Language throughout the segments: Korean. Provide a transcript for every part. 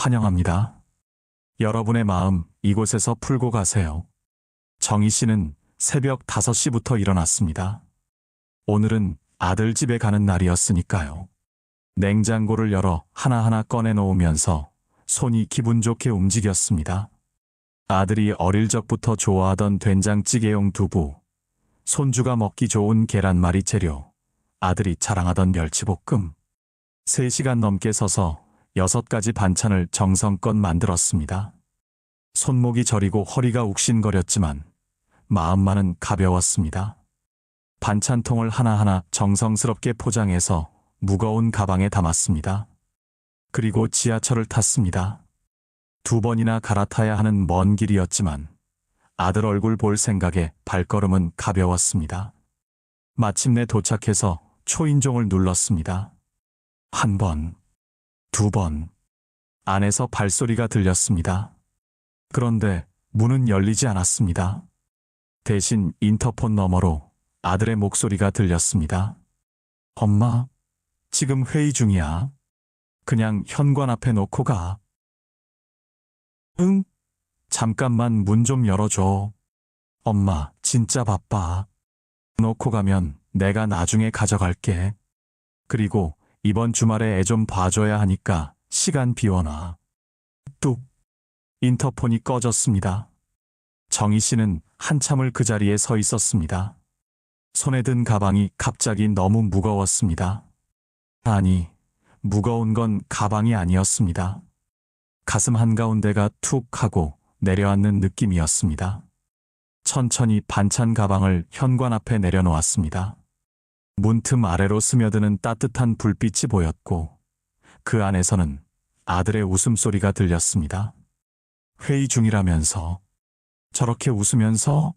환영합니다. 여러분의 마음 이곳에서 풀고 가세요. 정희 씨는 새벽 5시부터 일어났습니다. 오늘은 아들 집에 가는 날이었으니까요. 냉장고를 열어 하나하나 꺼내 놓으면서 손이 기분 좋게 움직였습니다. 아들이 어릴 적부터 좋아하던 된장찌개용 두부, 손주가 먹기 좋은 계란말이 재료, 아들이 자랑하던 멸치볶음. 3시간 넘게 서서 6가지 반찬을 정성껏 만들었습니다. 손목이 저리고 허리가 욱신거렸지만 마음만은 가벼웠습니다. 반찬통을 하나하나 정성스럽게 포장해서 무거운 가방에 담았습니다. 그리고 지하철을 탔습니다. 2번이나 갈아타야 하는 먼 길이었지만 아들 얼굴 볼 생각에 발걸음은 가벼웠습니다. 마침내 도착해서 초인종을 눌렀습니다. 1번, 2번. 안에서 발소리가 들렸습니다. 그런데 문은 열리지 않았습니다. 대신 인터폰 너머로 아들의 목소리가 들렸습니다. 엄마, 지금 회의 중이야. 그냥 현관 앞에 놓고 가. 응? 잠깐만 문 좀 열어줘. 엄마, 진짜 바빠. 놓고 가면 내가 나중에 가져갈게. 그리고 이번 주말에 애 좀 봐줘야 하니까 시간 비워놔. 뚝. 인터폰이 꺼졌습니다. 정희 씨는 한참을 그 자리에 서 있었습니다. 손에 든 가방이 갑자기 너무 무거웠습니다. 아니, 무거운 건 가방이 아니었습니다. 가슴 한가운데가 툭 하고 내려앉는 느낌이었습니다. 천천히 반찬 가방을 현관 앞에 내려놓았습니다. 문틈 아래로 스며드는 따뜻한 불빛이 보였고 그 안에서는 아들의 웃음소리가 들렸습니다. 회의 중이라면서 저렇게 웃으면서?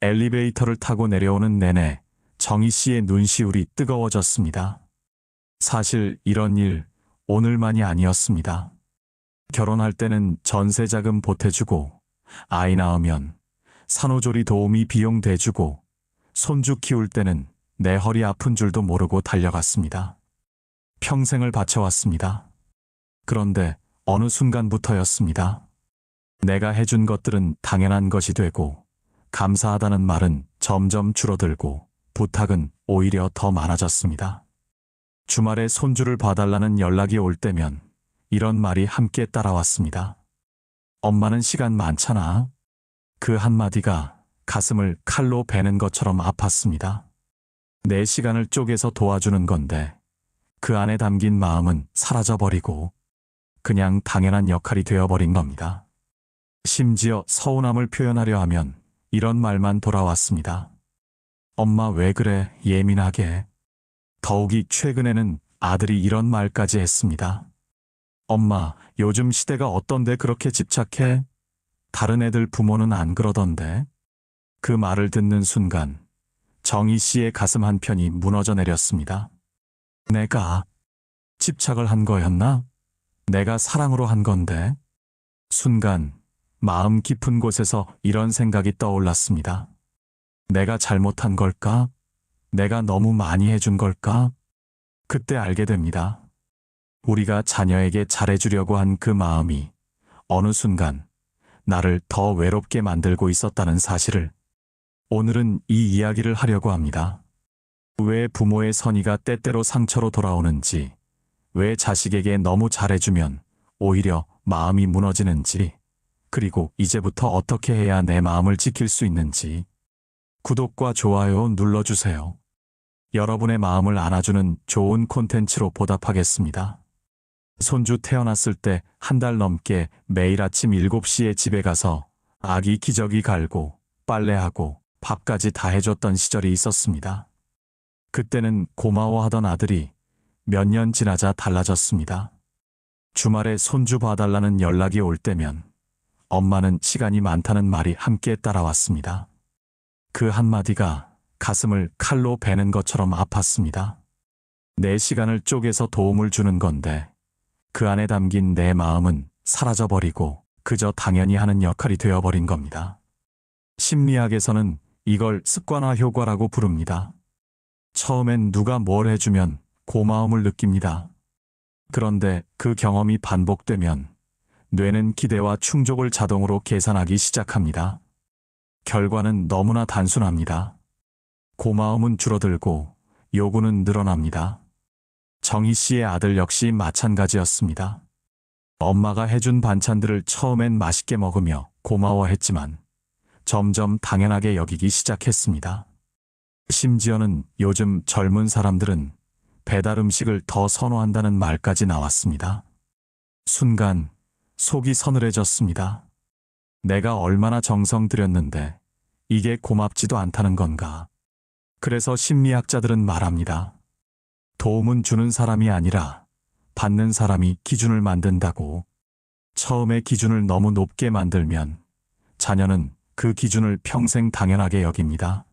엘리베이터를 타고 내려오는 내내 정희 씨의 눈시울이 뜨거워졌습니다. 사실 이런 일 오늘만이 아니었습니다. 결혼할 때는 전세자금 보태주고 아이 낳으면 산후조리 도우미 비용 대주고 손주 키울 때는 내 허리 아픈 줄도 모르고 달려갔습니다. 평생을 바쳐왔습니다. 그런데 어느 순간부터였습니다. 내가 해준 것들은 당연한 것이 되고 감사하다는 말은 점점 줄어들고 부탁은 오히려 더 많아졌습니다. 주말에 손주를 봐달라는 연락이 올 때면 이런 말이 함께 따라왔습니다. 엄마는 시간 많잖아. 그 한마디가 가슴을 칼로 베는 것처럼 아팠습니다. 내 시간을 쪼개서 도와주는 건데 그 안에 담긴 마음은 사라져버리고 그냥 당연한 역할이 되어버린 겁니다. 심지어 서운함을 표현하려 하면 이런 말만 돌아왔습니다. 엄마 왜 그래 예민하게. 더욱이 최근에는 아들이 이런 말까지 했습니다. 엄마 요즘 시대가 어떤데 그렇게 집착해? 다른 애들 부모는 안 그러던데. 그 말을 듣는 순간 정희 씨의 가슴 한편이 무너져 내렸습니다. 내가 집착을 한 거였나? 내가 사랑으로 한 건데. 순간 마음 깊은 곳에서 이런 생각이 떠올랐습니다. 내가 잘못한 걸까? 내가 너무 많이 해준 걸까? 그때 알게 됩니다. 우리가 자녀에게 잘해주려고 한 그 마음이 어느 순간 나를 더 외롭게 만들고 있었다는 사실을. 오늘은 이 이야기를 하려고 합니다. 왜 부모의 선의가 때때로 상처로 돌아오는지, 왜 자식에게 너무 잘해주면 오히려 마음이 무너지는지, 그리고 이제부터 어떻게 해야 내 마음을 지킬 수 있는지. 구독과 좋아요 눌러주세요. 여러분의 마음을 안아주는 좋은 콘텐츠로 보답하겠습니다. 손주 태어났을 때 1달 넘게 매일 아침 7시에 집에 가서 아기 기저귀 갈고 빨래하고 밥까지 다 해줬던 시절이 있었습니다. 그때는 고마워하던 아들이 몇 년 지나자 달라졌습니다. 주말에 손주 봐달라는 연락이 올 때면 엄마는 시간이 많다는 말이 함께 따라왔습니다. 그 한마디가 가슴을 칼로 베는 것처럼 아팠습니다. 내 시간을 쪼개서 도움을 주는 건데 그 안에 담긴 내 마음은 사라져버리고 그저 당연히 하는 역할이 되어버린 겁니다. 심리학에서는 이걸 습관화 효과라고 부릅니다. 처음엔 누가 뭘 해주면 고마움을 느낍니다. 그런데 그 경험이 반복되면 뇌는 기대와 충족을 자동으로 계산하기 시작합니다. 결과는 너무나 단순합니다. 고마움은 줄어들고 요구는 늘어납니다. 정희 씨의 아들 역시 마찬가지였습니다. 엄마가 해준 반찬들을 처음엔 맛있게 먹으며 고마워했지만 점점 당연하게 여기기 시작했습니다. 심지어는 요즘 젊은 사람들은 배달 음식을 더 선호한다는 말까지 나왔습니다. 순간 속이 서늘해졌습니다. 내가 얼마나 정성 들였는데 이게 고맙지도 않다는 건가. 그래서 심리학자들은 말합니다. 도움은 주는 사람이 아니라 받는 사람이 기준을 만든다고. 처음에 기준을 너무 높게 만들면 자녀는 그 기준을 평생 당연하게 여깁니다.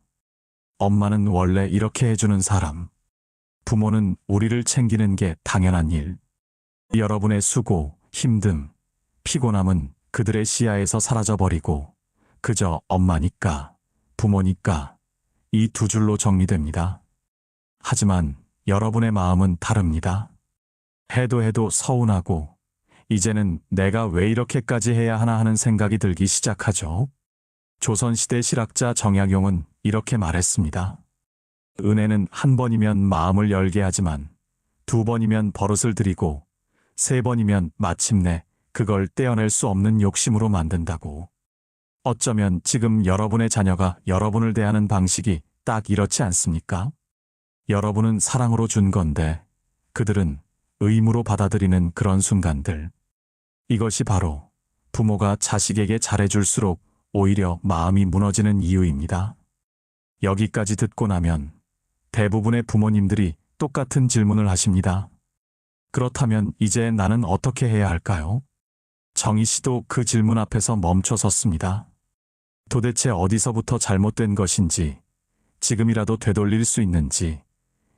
엄마는 원래 이렇게 해주는 사람. 부모는 우리를 챙기는 게 당연한 일. 여러분의 수고, 힘듦, 피곤함은 그들의 시야에서 사라져버리고 그저 엄마니까, 부모니까 이 두 줄로 정리됩니다. 하지만 여러분의 마음은 다릅니다. 해도 서운하고 이제는 내가 왜 이렇게까지 해야 하나 하는 생각이 들기 시작하죠. 조선시대 실학자 정약용은 이렇게 말했습니다. 은혜는 한 번이면 마음을 열게 하지만 두 번이면 버릇을 들이고 세 번이면 마침내 그걸 떼어낼 수 없는 욕심으로 만든다고. 어쩌면 지금 여러분의 자녀가 여러분을 대하는 방식이 딱 이렇지 않습니까? 여러분은 사랑으로 준 건데 그들은 의무로 받아들이는 그런 순간들. 이것이 바로 부모가 자식에게 잘해줄수록 오히려 마음이 무너지는 이유입니다. 여기까지 듣고 나면 대부분의 부모님들이 똑같은 질문을 하십니다. 그렇다면 이제 나는 어떻게 해야 할까요? 정희 씨도 그 질문 앞에서 멈춰 섰습니다. 도대체 어디서부터 잘못된 것인지, 지금이라도 되돌릴 수 있는지,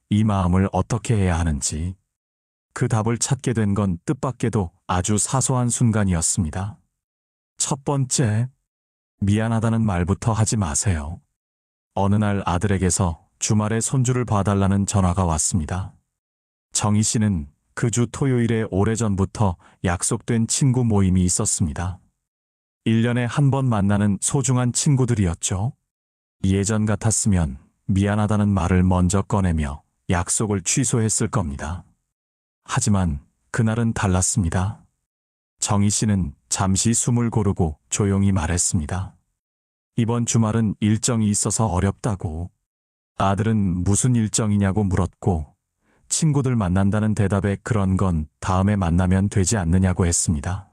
이 마음을 어떻게 해야 하는지, 그 답을 찾게 된 건 뜻밖에도 아주 사소한 순간이었습니다. 첫 번째, 미안하다는 말부터 하지 마세요. 어느 날 아들에게서 주말에 손주를 봐달라는 전화가 왔습니다. 정희 씨는 그 주 토요일에 오래전부터 약속된 친구 모임이 있었습니다. 1년에 한 번 만나는 소중한 친구들이었죠. 예전 같았으면 미안하다는 말을 먼저 꺼내며 약속을 취소했을 겁니다. 하지만 그날은 달랐습니다. 정희 씨는 잠시 숨을 고르고 조용히 말했습니다. 이번 주말은 일정이 있어서 어렵다고. 아들은 무슨 일정이냐고 물었고 친구들 만난다는 대답에 그런 건 다음에 만나면 되지 않느냐고 했습니다.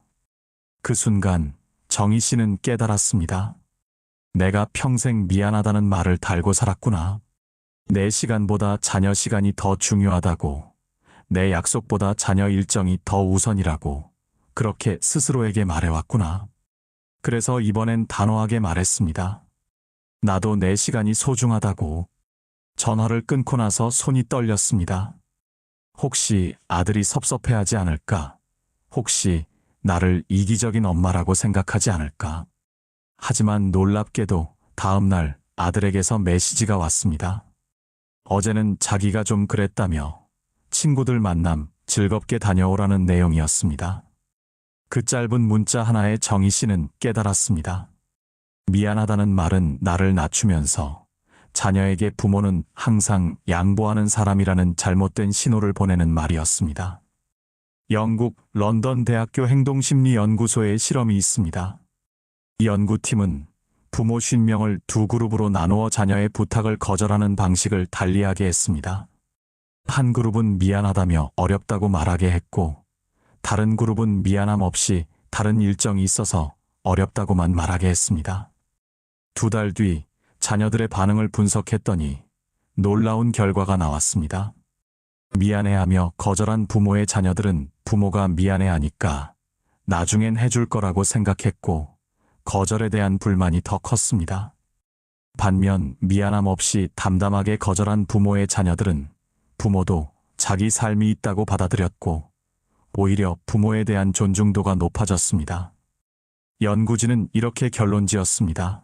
그 순간 정희 씨는 깨달았습니다. 내가 평생 미안하다는 말을 달고 살았구나. 내 시간보다 자녀 시간이 더 중요하다고, 내 약속보다 자녀 일정이 더 우선이라고 그렇게 스스로에게 말해왔구나. 그래서 이번엔 단호하게 말했습니다. 나도 내 시간이 소중하다고. 전화를 끊고 나서 손이 떨렸습니다. 혹시 아들이 섭섭해하지 않을까? 혹시 나를 이기적인 엄마라고 생각하지 않을까? 하지만 놀랍게도 다음 날 아들에게서 메시지가 왔습니다. 어제는 자기가 좀 그랬다며 친구들 만남 즐겁게 다녀오라는 내용이었습니다. 그 짧은 문자 하나에 정희 씨는 깨달았습니다. 미안하다는 말은 나를 낮추면서 자녀에게 부모는 항상 양보하는 사람이라는 잘못된 신호를 보내는 말이었습니다. 영국 런던 대학교 행동심리연구소의 실험이 있습니다. 이 연구팀은 부모 50명을 두 그룹으로 나누어 자녀의 부탁을 거절하는 방식을 달리하게 했습니다. 한 그룹은 미안하다며 어렵다고 말하게 했고, 다른 그룹은 미안함 없이 다른 일정이 있어서 어렵다고만 말하게 했습니다. 2달 뒤 자녀들의 반응을 분석했더니 놀라운 결과가 나왔습니다. 미안해하며 거절한 부모의 자녀들은 부모가 미안해하니까 나중엔 해줄 거라고 생각했고 거절에 대한 불만이 더 컸습니다. 반면 미안함 없이 담담하게 거절한 부모의 자녀들은 부모도 자기 삶이 있다고 받아들였고 오히려 부모에 대한 존중도가 높아졌습니다. 연구진은 이렇게 결론지었습니다.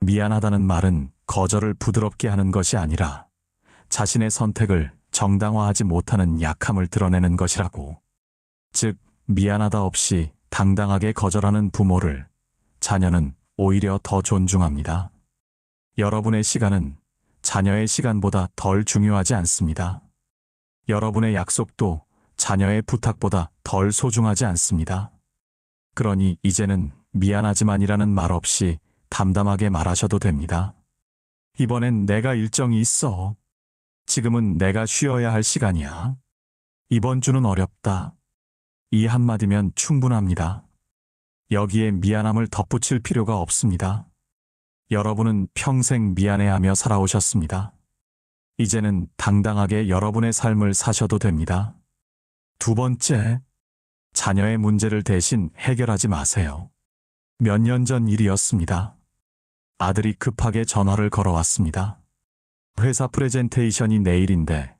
미안하다는 말은 거절을 부드럽게 하는 것이 아니라 자신의 선택을 정당화하지 못하는 약함을 드러내는 것이라고. 즉, 미안하다 없이 당당하게 거절하는 부모를 자녀는 오히려 더 존중합니다. 여러분의 시간은 자녀의 시간보다 덜 중요하지 않습니다. 여러분의 약속도 자녀의 부탁보다 덜 소중하지 않습니다. 그러니 이제는 미안하지만이라는 말 없이 담담하게 말하셔도 됩니다. 이번엔 내가 일정이 있어. 지금은 내가 쉬어야 할 시간이야. 이번 주는 어렵다. 이 한마디면 충분합니다. 여기에 미안함을 덧붙일 필요가 없습니다. 여러분은 평생 미안해하며 살아오셨습니다. 이제는 당당하게 여러분의 삶을 사셔도 됩니다. 두 번째, 자녀의 문제를 대신 해결하지 마세요. 몇 년 전 일이었습니다. 아들이 급하게 전화를 걸어왔습니다. 회사 프레젠테이션이 내일인데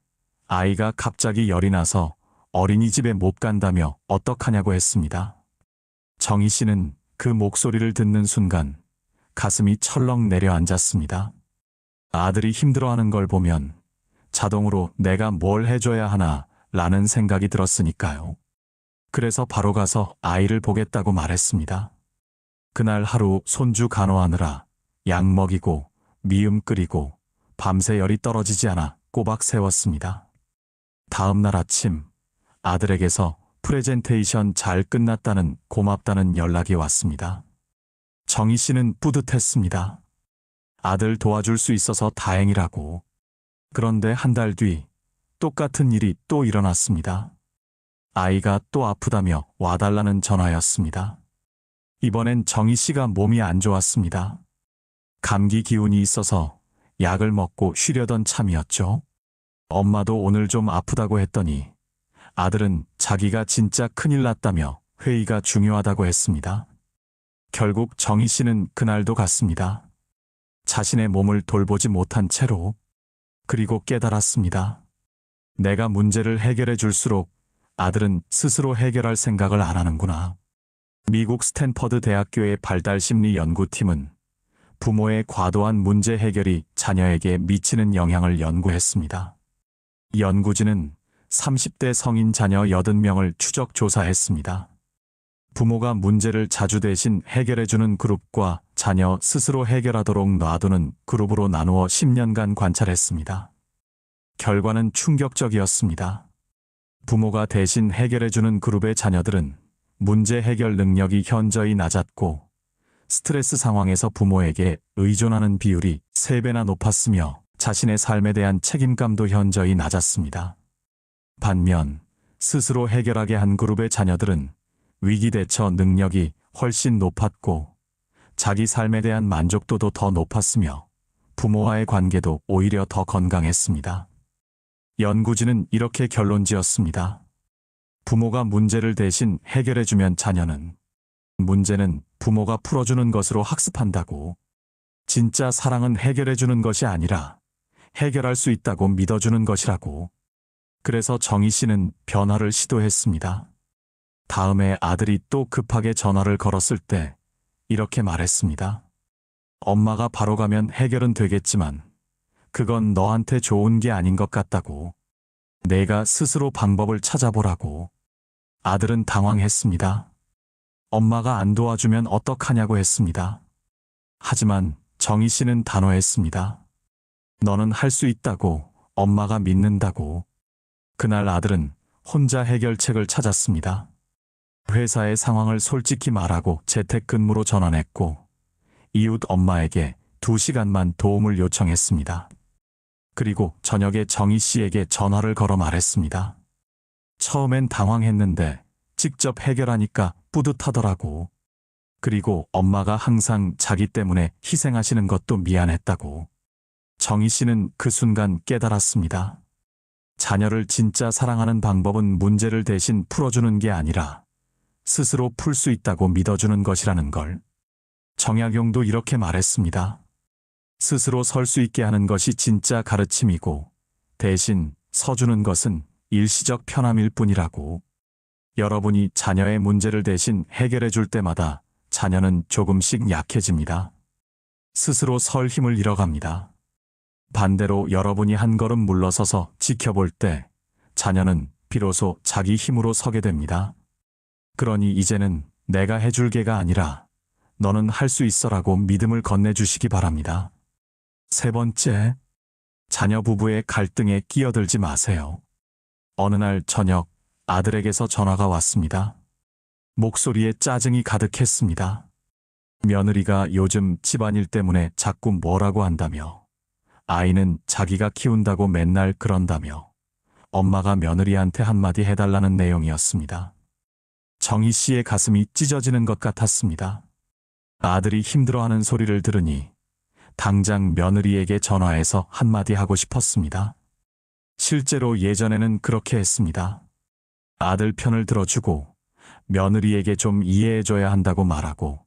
아이가 갑자기 열이 나서 어린이집에 못 간다며 어떡하냐고 했습니다. 정희 씨는 그 목소리를 듣는 순간 가슴이 철렁 내려앉았습니다. 아들이 힘들어하는 걸 보면 자동으로 내가 뭘 해줘야 하나 라는 생각이 들었으니까요. 그래서 바로 가서 아이를 보겠다고 말했습니다. 그날 하루 손주 간호하느라 약 먹이고 미음 끓이고 밤새 열이 떨어지지 않아 꼬박 세웠습니다. 다음 날 아침 아들에게서 프레젠테이션 잘 끝났다는 고맙다는 연락이 왔습니다. 정희 씨는 뿌듯했습니다. 아들 도와줄 수 있어서 다행이라고. 그런데 한 달 뒤 똑같은 일이 또 일어났습니다. 아이가 또 아프다며 와달라는 전화였습니다. 이번엔 정희 씨가 몸이 안 좋았습니다. 감기 기운이 있어서 약을 먹고 쉬려던 참이었죠. 엄마도 오늘 좀 아프다고 했더니 아들은 자기가 진짜 큰일 났다며 회의가 중요하다고 했습니다. 결국 정희 씨는 그날도 갔습니다. 자신의 몸을 돌보지 못한 채로. 그리고 깨달았습니다. 내가 문제를 해결해 줄수록 아들은 스스로 해결할 생각을 안 하는구나. 미국 스탠퍼드 대학교의 발달심리 연구팀은 부모의 과도한 문제 해결이 자녀에게 미치는 영향을 연구했습니다. 연구진은 30대 성인 자녀 80명을 추적 조사했습니다. 부모가 문제를 자주 대신 해결해주는 그룹과 자녀 스스로 해결하도록 놔두는 그룹으로 나누어 10년간 관찰했습니다. 결과는 충격적이었습니다. 부모가 대신 해결해주는 그룹의 자녀들은 문제 해결 능력이 현저히 낮았고 스트레스 상황에서 부모에게 의존하는 비율이 3배나 높았으며 자신의 삶에 대한 책임감도 현저히 낮았습니다. 반면 스스로 해결하게 한 그룹의 자녀들은 위기 대처 능력이 훨씬 높았고 자기 삶에 대한 만족도도 더 높았으며 부모와의 관계도 오히려 더 건강했습니다. 연구진은 이렇게 결론지었습니다. 부모가 문제를 대신 해결해주면 자녀는 문제는 부모가 풀어주는 것으로 학습한다고. 진짜 사랑은 해결해주는 것이 아니라 해결할 수 있다고 믿어주는 것이라고. 그래서 정희 씨는 변화를 시도했습니다. 다음에 아들이 또 급하게 전화를 걸었을 때 이렇게 말했습니다. 엄마가 바로 가면 해결은 되겠지만 그건 너한테 좋은 게 아닌 것 같다고. 내가 스스로 방법을 찾아보라고. 아들은 당황했습니다. 엄마가 안 도와주면 어떡하냐고 했습니다. 하지만 정희 씨는 단호했습니다. 너는 할 수 있다고, 엄마가 믿는다고. 그날 아들은 혼자 해결책을 찾았습니다. 회사의 상황을 솔직히 말하고 재택근무로 전환했고 이웃 엄마에게 2시간만 도움을 요청했습니다. 그리고 저녁에 정희 씨에게 전화를 걸어 말했습니다. 처음엔 당황했는데 직접 해결하니까 뿌듯하더라고. 그리고 엄마가 항상 자기 때문에 희생하시는 것도 미안했다고. 정희 씨는 그 순간 깨달았습니다. 자녀를 진짜 사랑하는 방법은 문제를 대신 풀어주는 게 아니라 스스로 풀 수 있다고 믿어주는 것이라는 걸. 정약용도 이렇게 말했습니다. 스스로 설 수 있게 하는 것이 진짜 가르침이고 대신 서주는 것은 일시적 편함일 뿐이라고. 여러분이 자녀의 문제를 대신 해결해 줄 때마다 자녀는 조금씩 약해집니다. 스스로 설 힘을 잃어갑니다. 반대로 여러분이 한 걸음 물러서서 지켜볼 때 자녀는 비로소 자기 힘으로 서게 됩니다. 그러니 이제는 내가 해줄 게가 아니라 너는 할 수 있어라고 믿음을 건네주시기 바랍니다. 세 번째, 자녀 부부의 갈등에 끼어들지 마세요. 어느 날 저녁 아들에게서 전화가 왔습니다. 목소리에 짜증이 가득했습니다. 며느리가 요즘 집안일 때문에 자꾸 뭐라고 한다며, 아이는 자기가 키운다고 맨날 그런다며, 엄마가 며느리한테 한마디 해달라는 내용이었습니다. 정희 씨의 가슴이 찢어지는 것 같았습니다. 아들이 힘들어하는 소리를 들으니 당장 며느리에게 전화해서 한마디 하고 싶었습니다. 실제로 예전에는 그렇게 했습니다. 아들 편을 들어주고 며느리에게 좀 이해해줘야 한다고 말하고,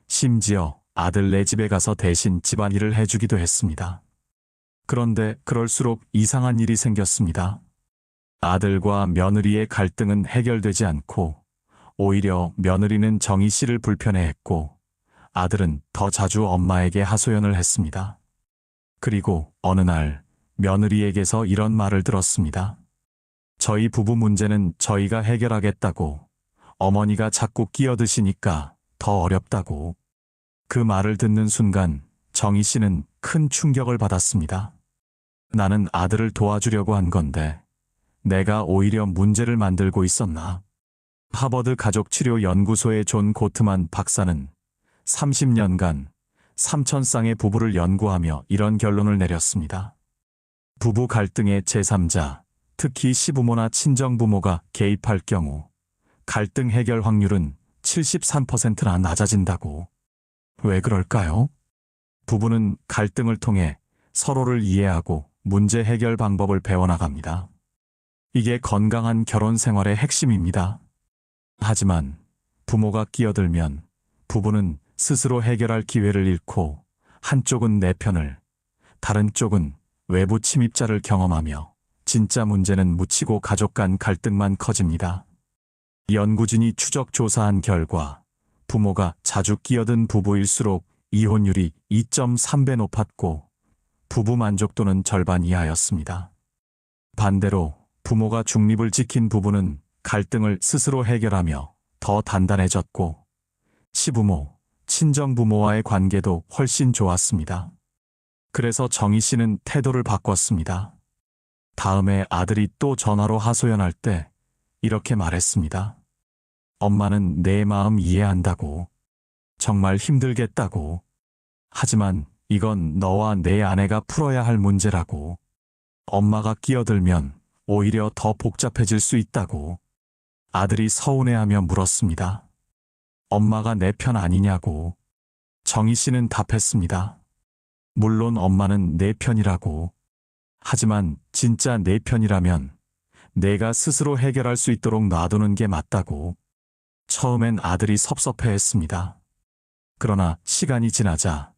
심지어 아들네 집에 가서 대신 집안일을 해주기도 했습니다. 그런데 그럴수록 이상한 일이 생겼습니다. 아들과 며느리의 갈등은 해결되지 않고 오히려 며느리는 정희 씨를 불편해했고 아들은 더 자주 엄마에게 하소연을 했습니다. 그리고 어느 날 며느리에게서 이런 말을 들었습니다. 저희 부부 문제는 저희가 해결하겠다고, 어머니가 자꾸 끼어드시니까 더 어렵다고. 그 말을 듣는 순간 정희 씨는 큰 충격을 받았습니다. 나는 아들을 도와주려고 한 건데 내가 오히려 문제를 만들고 있었나? 하버드 가족치료연구소의 존 고트만 박사는 30년간 3,000쌍의 부부를 연구하며 이런 결론을 내렸습니다. 부부 갈등의 제3자, 특히 시부모나 친정부모가 개입할 경우 갈등 해결 확률은 73%나 낮아진다고. 왜 그럴까요? 부부는 갈등을 통해 서로를 이해하고 문제 해결 방법을 배워나갑니다. 이게 건강한 결혼 생활의 핵심입니다. 하지만 부모가 끼어들면 부부는 스스로 해결할 기회를 잃고 한쪽은 내 편을, 다른 쪽은 외부 침입자를 경험하며 진짜 문제는 묻히고 가족 간 갈등만 커집니다. 연구진이 추적 조사한 결과 부모가 자주 끼어든 부부일수록 이혼율이 2.3배 높았고 부부 만족도는 절반 이하였습니다. 반대로 부모가 중립을 지킨 부부는 갈등을 스스로 해결하며 더 단단해졌고 시부모, 친정부모와의 관계도 훨씬 좋았습니다. 그래서 정희 씨는 태도를 바꿨습니다. 다음에 아들이 또 전화로 하소연할 때 이렇게 말했습니다. 엄마는 내 마음 이해한다고. 정말 힘들겠다고. 하지만 이건 너와 내 아내가 풀어야 할 문제라고. 엄마가 끼어들면 오히려 더 복잡해질 수 있다고. 아들이 서운해하며 물었습니다. 엄마가 내 편 아니냐고. 정희 씨는 답했습니다. 물론 엄마는 내 편이라고. 하지만 진짜 내 편이라면 내가 스스로 해결할 수 있도록 놔두는 게 맞다고. 처음엔 아들이 섭섭해했습니다. 그러나 시간이 지나자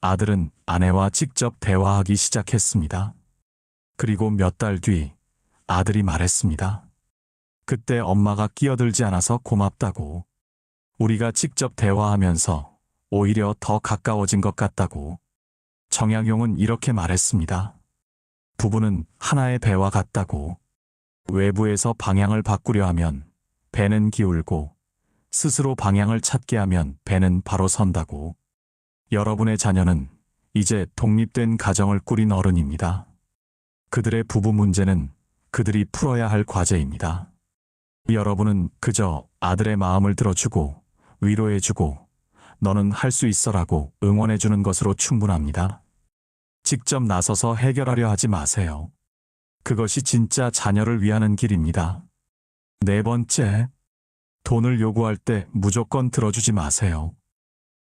아들은 아내와 직접 대화하기 시작했습니다. 그리고 몇 달 뒤 아들이 말했습니다. 그때 엄마가 끼어들지 않아서 고맙다고. 우리가 직접 대화하면서 오히려 더 가까워진 것 같다고. 정약용은 이렇게 말했습니다. 부부는 하나의 배와 같다고. 외부에서 방향을 바꾸려 하면 배는 기울고 스스로 방향을 찾게 하면 배는 바로 선다고. 여러분의 자녀는 이제 독립된 가정을 꾸린 어른입니다. 그들의 부부 문제는 그들이 풀어야 할 과제입니다. 여러분은 그저 아들의 마음을 들어주고 위로해주고 너는 할 수 있어라고 응원해주는 것으로 충분합니다. 직접 나서서 해결하려 하지 마세요. 그것이 진짜 자녀를 위하는 길입니다. 네 번째, 돈을 요구할 때 무조건 들어주지 마세요.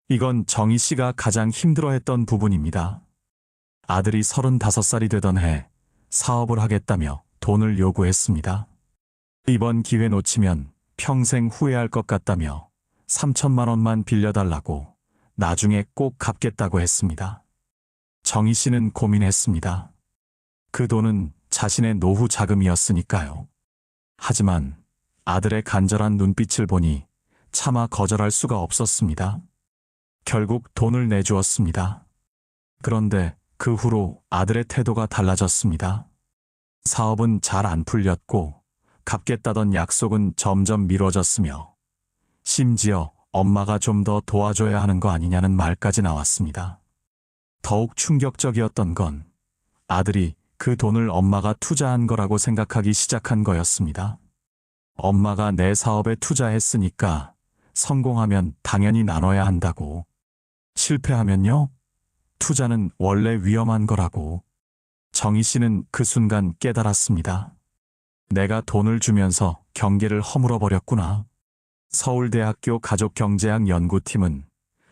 이건 정희 씨가 가장 힘들어했던 부분입니다. 아들이 35살이 되던 해 사업을 하겠다며 돈을 요구했습니다. 이번 기회 놓치면 평생 후회할 것 같다며 3천만 원만 빌려달라고, 나중에 꼭 갚겠다고 했습니다. 정희 씨는 고민했습니다. 그 돈은 자신의 노후 자금이었으니까요. 하지만 아들의 간절한 눈빛을 보니 차마 거절할 수가 없었습니다. 결국 돈을 내주었습니다. 그런데 그 후로 아들의 태도가 달라졌습니다. 사업은 잘 안 풀렸고 갚겠다던 약속은 점점 미뤄졌으며 심지어 엄마가 좀 더 도와줘야 하는 거 아니냐는 말까지 나왔습니다. 더욱 충격적이었던 건 아들이 그 돈을 엄마가 투자한 거라고 생각하기 시작한 거였습니다. 엄마가 내 사업에 투자했으니까 성공하면 당연히 나눠야 한다고. 실패하면요? 투자는 원래 위험한 거라고. 정희 씨는 그 순간 깨달았습니다. 내가 돈을 주면서 경계를 허물어 버렸구나. 서울대학교 가족경제학 연구팀은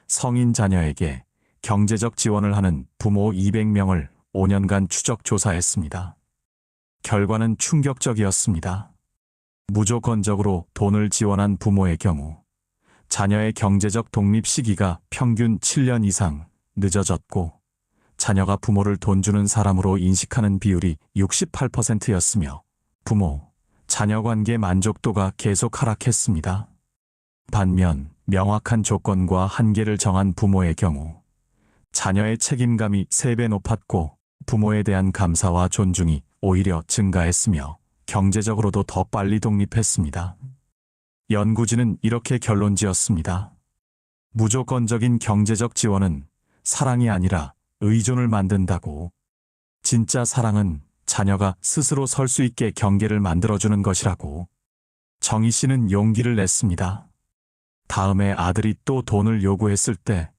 성인 자녀에게 경제적 지원을 하는 부모 200명을 5년간 추적 조사했습니다. 결과는 충격적이었습니다. 무조건적으로 돈을 지원한 부모의 경우 자녀의 경제적 독립 시기가 평균 7년 이상 늦어졌고 자녀가 부모를 돈 주는 사람으로 인식하는 비율이 68%였으며 부모, 자녀 관계 만족도가 계속 하락했습니다. 반면 명확한 조건과 한계를 정한 부모의 경우 자녀의 책임감이 3배 높았고 부모에 대한 감사와 존중이 오히려 증가했으며 경제적으로도 더 빨리 독립했습니다. 연구진은 이렇게 결론지었습니다. 무조건적인 경제적 지원은 사랑이 아니라 의존을 만든다고. 진짜 사랑은 자녀가 스스로 설 수 있게 경계를 만들어주는 것이라고. 정희 씨는 용기를 냈습니다. 다음에 아들이 또 돈을 요구했을 때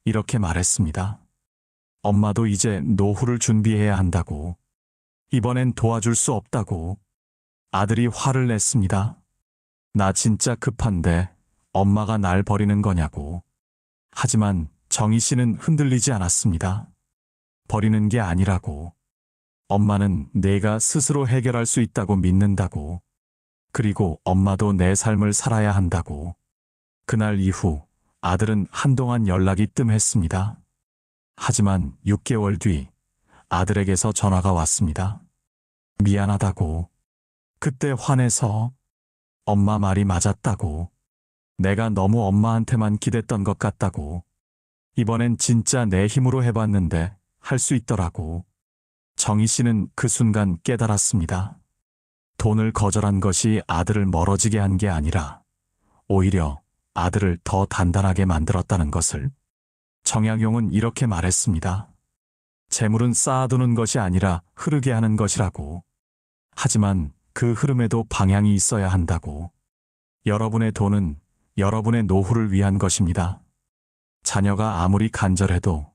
이렇게 말했습니다. 엄마도 이제 노후를 준비해야 한다고. 이번엔 도와줄 수 없다고. 아들이 화를 냈습니다. 나 진짜 급한데 엄마가 날 버리는 거냐고. 하지만 정희 씨는 흔들리지 않았습니다. 버리는 게 아니라고. 엄마는 내가 스스로 해결할 수 있다고 믿는다고. 그리고 엄마도 내 삶을 살아야 한다고. 그날 이후 아들은 한동안 연락이 뜸했습니다. 하지만 6개월 뒤 아들에게서 전화가 왔습니다. 미안하다고. 그때 화내서 엄마 말이 맞았다고. 내가 너무 엄마한테만 기댔던 것 같다고. 이번엔 진짜 내 힘으로 해봤는데 할 수 있더라고. 정희 씨는 그 순간 깨달았습니다. 돈을 거절한 것이 아들을 멀어지게 한 게 아니라 오히려 아들을 더 단단하게 만들었다는 것을. 정약용은 이렇게 말했습니다. 재물은 쌓아두는 것이 아니라 흐르게 하는 것이라고. 하지만 그 흐름에도 방향이 있어야 한다고. 여러분의 돈은 여러분의 노후를 위한 것입니다. 자녀가 아무리 간절해도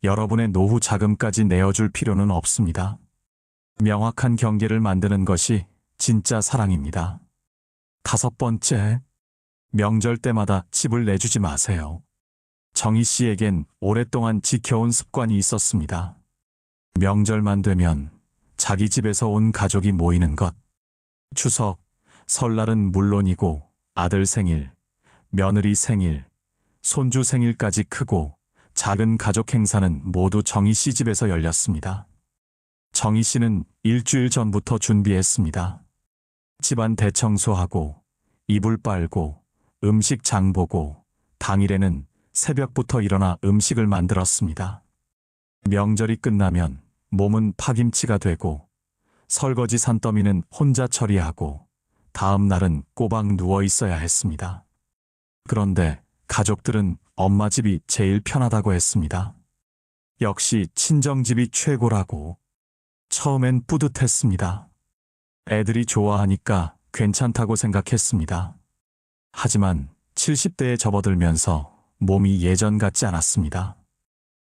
여러분의 노후 자금까지 내어줄 필요는 없습니다. 명확한 경계를 만드는 것이 진짜 사랑입니다. 5번째, 명절 때마다 집을 내주지 마세요. 정희 씨에겐 오랫동안 지켜온 습관이 있었습니다. 명절만 되면 자기 집에서 온 가족이 모이는 것. 추석, 설날은 물론이고 아들 생일, 며느리 생일, 손주 생일까지 크고 작은 가족 행사는 모두 정희 씨 집에서 열렸습니다. 정희 씨는 일주일 전부터 준비했습니다. 집안 대청소하고 이불 빨고 음식 장 보고 당일에는 새벽부터 일어나 음식을 만들었습니다. 명절이 끝나면 몸은 파김치가 되고 설거지 산더미는 혼자 처리하고 다음 날은 꼬박 누워 있어야 했습니다. 그런데 가족들은 엄마 집이 제일 편하다고 했습니다. 역시 친정집이 최고라고. 처음엔 뿌듯했습니다. 애들이 좋아하니까 괜찮다고 생각했습니다. 하지만 70대에 접어들면서 몸이 예전 같지 않았습니다.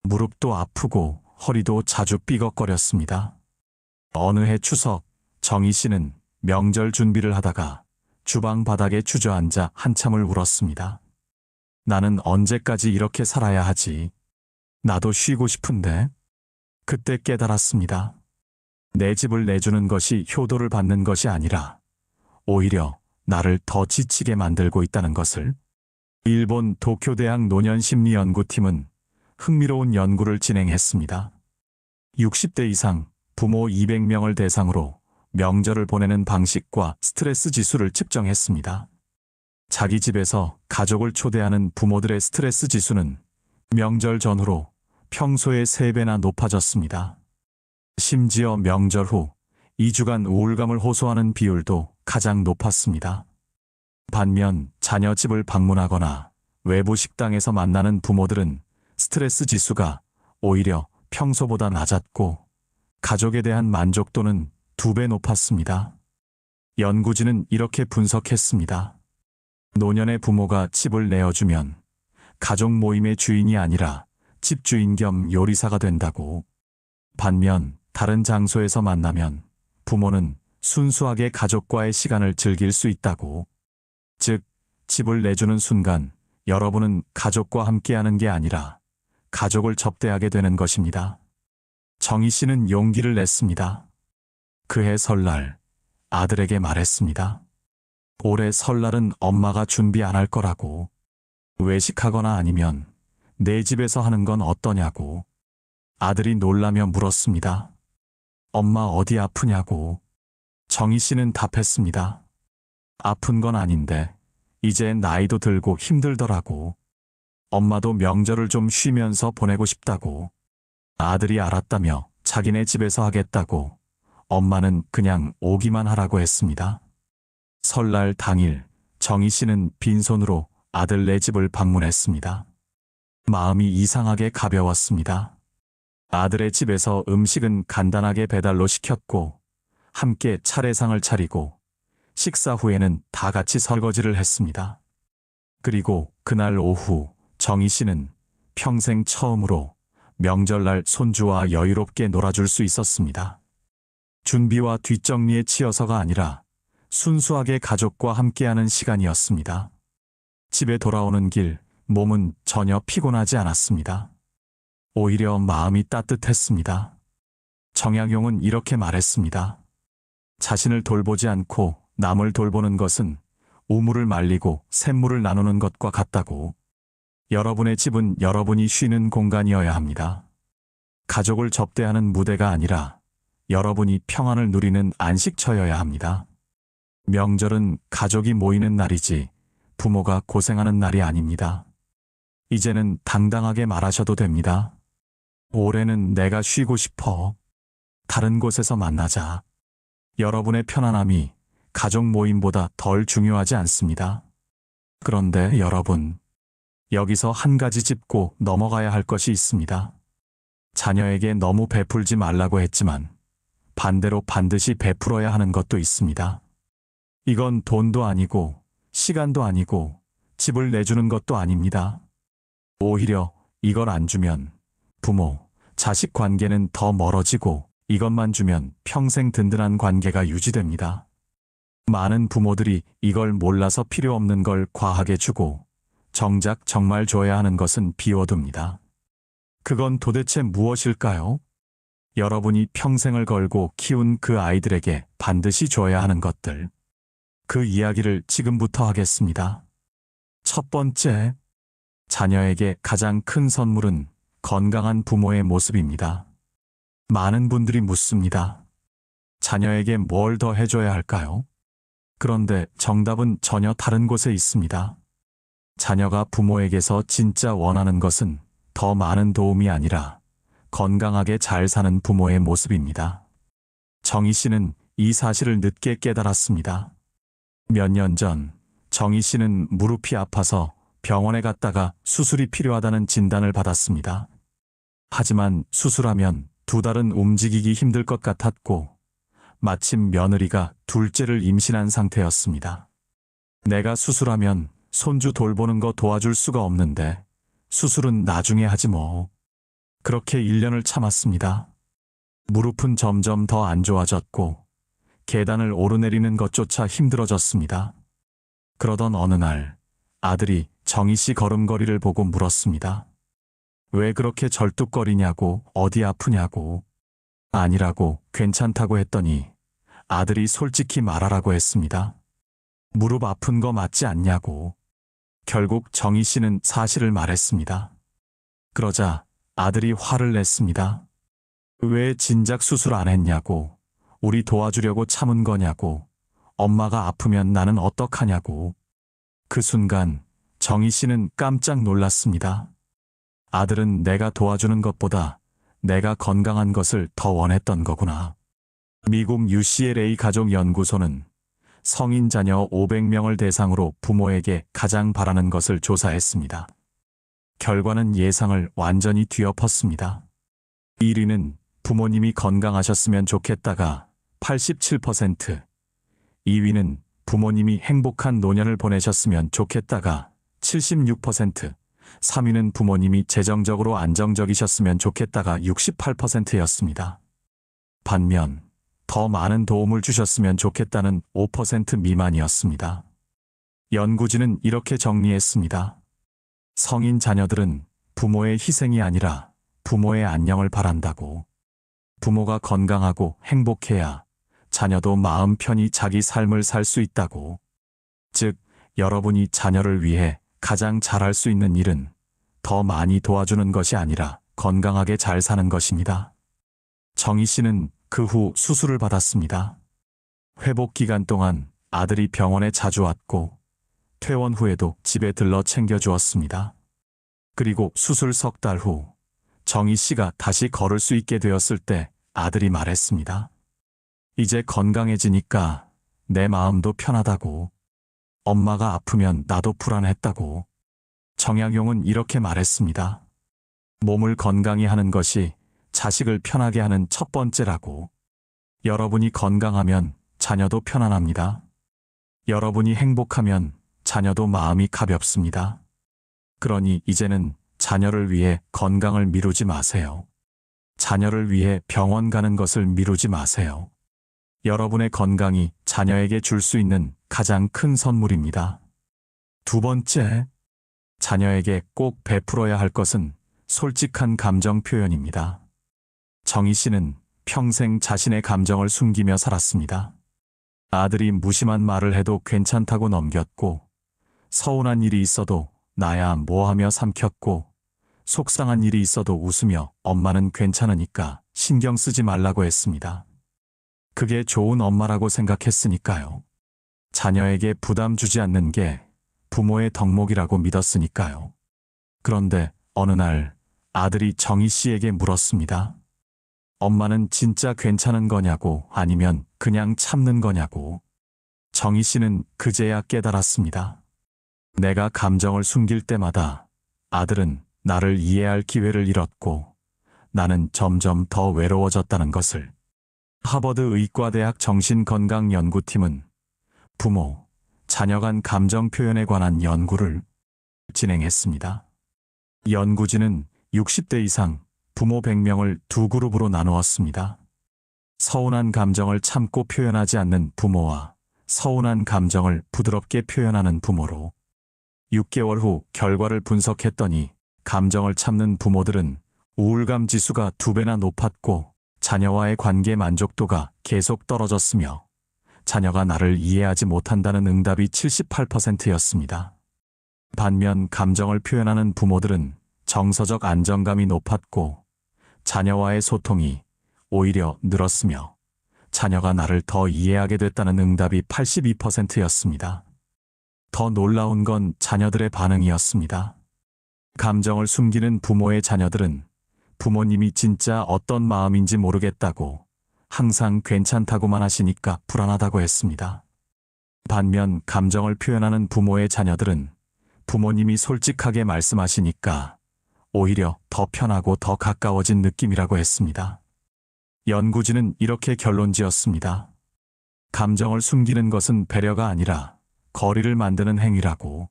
무릎도 아프고 허리도 자주 삐걱거렸습니다. 어느 해 추석, 정희 씨는 명절 준비를 하다가 주방 바닥에 주저앉아 한참을 울었습니다. 나는 언제까지 이렇게 살아야 하지? 나도 쉬고 싶은데. 그때 깨달았습니다. 내 집을 내주는 것이 효도를 받는 것이 아니라 오히려 나를 더 지치게 만들고 있다는 것을. 일본 도쿄대학 노년심리연구팀은 흥미로운 연구를 진행했습니다. 60대 이상 부모 200명을 대상으로 명절을 보내는 방식과 스트레스 지수를 측정했습니다. 자기 집에서 가족을 초대하는 부모들의 스트레스 지수는 명절 전후로 평소의 3배나 높아졌습니다. 심지어 명절 후 2주간 우울감을 호소하는 비율도 가장 높았습니다. 반면 자녀 집을 방문하거나 외부 식당에서 만나는 부모들은 스트레스 지수가 오히려 평소보다 낮았고 가족에 대한 만족도는 2배 높았습니다. 연구진은 이렇게 분석했습니다. 노년의 부모가 집을 내어주면 가족 모임의 주인이 아니라 집주인 겸 요리사가 된다고. 반면 다른 장소에서 만나면 부모는 순수하게 가족과의 시간을 즐길 수 있다고. 즉, 집을 내주는 순간 여러분은 가족과 함께하는 게 아니라 가족을 접대하게 되는 것입니다. 정희 씨는 용기를 냈습니다. 그해 설날 아들에게 말했습니다. 올해 설날은 엄마가 준비 안 할 거라고. 외식하거나 아니면 내 집에서 하는 건 어떠냐고. 아들이 놀라며 물었습니다. 엄마 어디 아프냐고. 정희 씨는 답했습니다. 아픈 건 아닌데 이제 나이도 들고 힘들더라고. 엄마도 명절을 좀 쉬면서 보내고 싶다고. 아들이 알았다며 자기네 집에서 하겠다고. 엄마는 그냥 오기만 하라고 했습니다. 설날 당일 정희 씨는 빈손으로 아들네 집을 방문했습니다. 마음이 이상하게 가벼웠습니다. 아들의 집에서 음식은 간단하게 배달로 시켰고 함께 차례상을 차리고 식사 후에는 다 같이 설거지를 했습니다. 그리고 그날 오후 정희 씨는 평생 처음으로 명절날 손주와 여유롭게 놀아줄 수 있었습니다. 준비와 뒷정리에 치여서가 아니라 순수하게 가족과 함께하는 시간이었습니다. 집에 돌아오는 길 몸은 전혀 피곤하지 않았습니다. 오히려 마음이 따뜻했습니다. 정약용은 이렇게 말했습니다. 자신을 돌보지 않고 남을 돌보는 것은 우물을 말리고 샘물을 나누는 것과 같다고. 여러분의 집은 여러분이 쉬는 공간이어야 합니다. 가족을 접대하는 무대가 아니라 여러분이 평안을 누리는 안식처여야 합니다. 명절은 가족이 모이는 날이지 부모가 고생하는 날이 아닙니다. 이제는 당당하게 말하셔도 됩니다. 올해는 내가 쉬고 싶어. 다른 곳에서 만나자. 여러분의 편안함이 가족 모임보다 덜 중요하지 않습니다. 그런데 여러분, 여기서 한 가지 짚고 넘어가야 할 것이 있습니다. 자녀에게 너무 베풀지 말라고 했지만 반대로 반드시 베풀어야 하는 것도 있습니다. 이건 돈도 아니고 시간도 아니고 집을 내주는 것도 아닙니다. 오히려 이걸 안 주면 부모, 자식 관계는 더 멀어지고 이것만 주면 평생 든든한 관계가 유지됩니다. 많은 부모들이 이걸 몰라서 필요 없는 걸 과하게 주고 정작 정말 줘야 하는 것은 비워둡니다. 그건 도대체 무엇일까요? 여러분이 평생을 걸고 키운 그 아이들에게 반드시 줘야 하는 것들. 그 이야기를 지금부터 하겠습니다. 첫 번째, 자녀에게 가장 큰 선물은 건강한 부모의 모습입니다. 많은 분들이 묻습니다. 자녀에게 뭘 더 해줘야 할까요? 그런데 정답은 전혀 다른 곳에 있습니다. 자녀가 부모에게서 진짜 원하는 것은 더 많은 도움이 아니라 건강하게 잘 사는 부모의 모습입니다. 정희 씨는 이 사실을 늦게 깨달았습니다. 몇 년 전 정희 씨는 무릎이 아파서 병원에 갔다가 수술이 필요하다는 진단을 받았습니다. 하지만 수술하면 2달은 움직이기 힘들 것 같았고 마침 며느리가 둘째를 임신한 상태였습니다. 내가 수술하면 손주 돌보는 거 도와줄 수가 없는데 수술은 나중에 하지 뭐. 그렇게 1년을 참았습니다. 무릎은 점점 더 안 좋아졌고 계단을 오르내리는 것조차 힘들어졌습니다. 그러던 어느 날 아들이 정희 씨 걸음걸이를 보고 물었습니다. 왜 그렇게 절뚝거리냐고, 어디 아프냐고. 아니라고, 괜찮다고 했더니 아들이 솔직히 말하라고 했습니다. 무릎 아픈 거 맞지 않냐고. 결국 정희 씨는 사실을 말했습니다. 그러자 아들이 화를 냈습니다. 왜 진작 수술 안 했냐고. 우리 도와주려고 참은 거냐고. 엄마가 아프면 나는 어떡하냐고. 그 순간 정희 씨는 깜짝 놀랐습니다. 아들은 내가 도와주는 것보다 내가 건강한 것을 더 원했던 거구나. 미국 UCLA 가족연구소는 성인 자녀 500명을 대상으로 부모에게 가장 바라는 것을 조사했습니다. 결과는 예상을 완전히 뒤엎었습니다. 1위는 부모님이 건강하셨으면 좋겠다가 87%, 2위는 부모님이 행복한 노년을 보내셨으면 좋겠다가 76%, 3위는 부모님이 재정적으로 안정적이셨으면 좋겠다가 68%였습니다. 반면 더 많은 도움을 주셨으면 좋겠다는 5% 미만이었습니다. 연구진은 이렇게 정리했습니다. 성인 자녀들은 부모의 희생이 아니라 부모의 안녕을 바란다고. 부모가 건강하고 행복해야 자녀도 마음 편히 자기 삶을 살 수 있다고. 즉, 여러분이 자녀를 위해 가장 잘할 수 있는 일은 더 많이 도와주는 것이 아니라 건강하게 잘 사는 것입니다. 정희 씨는 그 후 수술을 받았습니다. 회복 기간 동안 아들이 병원에 자주 왔고 퇴원 후에도 집에 들러 챙겨주었습니다. 그리고 수술 석 달 후 정희 씨가 다시 걸을 수 있게 되었을 때 아들이 말했습니다. 이제 건강해지니까 내 마음도 편하다고. 엄마가 아프면 나도 불안했다고. 정약용은 이렇게 말했습니다. 몸을 건강히 하는 것이 자식을 편하게 하는 첫 번째라고. 여러분이 건강하면 자녀도 편안합니다. 여러분이 행복하면 자녀도 마음이 가볍습니다. 그러니 이제는 자녀를 위해 건강을 미루지 마세요. 자녀를 위해 병원 가는 것을 미루지 마세요. 여러분의 건강이 자녀에게 줄 수 있는 가장 큰 선물입니다. 두 번째, 자녀에게 꼭 베풀어야 할 것은 솔직한 감정 표현입니다. 정희 씨는 평생 자신의 감정을 숨기며 살았습니다. 아들이 무심한 말을 해도 괜찮다고 넘겼고, 서운한 일이 있어도 나야 뭐 하며 삼켰고, 속상한 일이 있어도 웃으며 엄마는 괜찮으니까 신경 쓰지 말라고 했습니다. 그게 좋은 엄마라고 생각했으니까요. 자녀에게 부담 주지 않는 게 부모의 덕목이라고 믿었으니까요. 그런데 어느 날 아들이 정희 씨에게 물었습니다. 엄마는 진짜 괜찮은 거냐고 아니면 그냥 참는 거냐고. 정희 씨는 그제야 깨달았습니다. 내가 감정을 숨길 때마다 아들은 나를 이해할 기회를 잃었고 나는 점점 더 외로워졌다는 것을. 하버드 의과대학 정신건강연구팀은 부모, 자녀 간 감정 표현에 관한 연구를 진행했습니다. 연구진은 60대 이상 부모 100명을 두 그룹으로 나누었습니다. 서운한 감정을 참고 표현하지 않는 부모와 서운한 감정을 부드럽게 표현하는 부모로. 6개월 후 결과를 분석했더니 감정을 참는 부모들은 우울감 지수가 2배나 높았고 자녀와의 관계 만족도가 계속 떨어졌으며 자녀가 나를 이해하지 못한다는 응답이 78%였습니다. 반면 감정을 표현하는 부모들은 정서적 안정감이 높았고 자녀와의 소통이 오히려 늘었으며 자녀가 나를 더 이해하게 됐다는 응답이 82%였습니다. 더 놀라운 건 자녀들의 반응이었습니다. 감정을 숨기는 부모의 자녀들은 부모님이 진짜 어떤 마음인지 모르겠다고 항상 괜찮다고만 하시니까 불안하다고 했습니다. 반면 감정을 표현하는 부모의 자녀들은 부모님이 솔직하게 말씀하시니까 오히려 더 편하고 더 가까워진 느낌이라고 했습니다. 연구진은 이렇게 결론지었습니다. 감정을 숨기는 것은 배려가 아니라 거리를 만드는 행위라고.